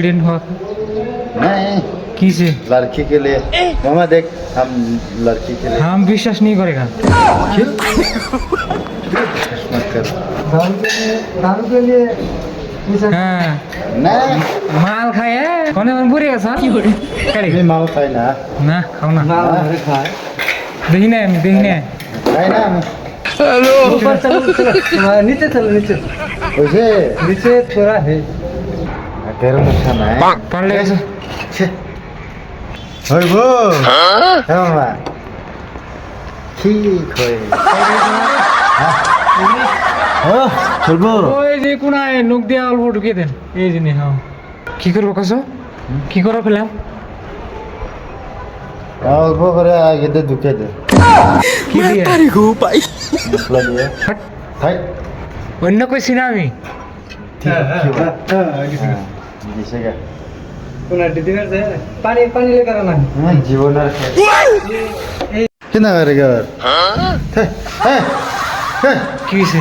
Accident हुआ था? नहीं, किसे? लड़की के लिए। मामा देख, हम लड़की के लिए हम विश्वास नहीं करेगा। मत कर। दारू के लिए हाँ नहीं, माल खाए कौन बुरे का सा मैं माल खाई ना। ना खाओ ना खाए देखने देखने खाई ना मैं। ऊपर चलो चलो नीचे चलो नीचे वैसे नीचे थोड़ा है तेरा नुकसान है। पढ़ ले ऐसे छे ओए वो है मामा ठीक है। हाँ चलबो। ওই যে কোনায় নখ দিয়ে অল্প ঢুকিয়ে দেন এই জিনিস হ্যাঁ কি করবো কাছো কি করে ফেলাম অল্প করে আগে দে ঢুকে দে কি দিয়ে মশলা দিয়ে। হাট। হাই অন্য কইছি না আমি দিছে গা কোনা দিদিনের যে পানি পানি লেগে না জীবন আর কেনা করে গা হ্যাঁ হ্যাঁ কি হয়েছে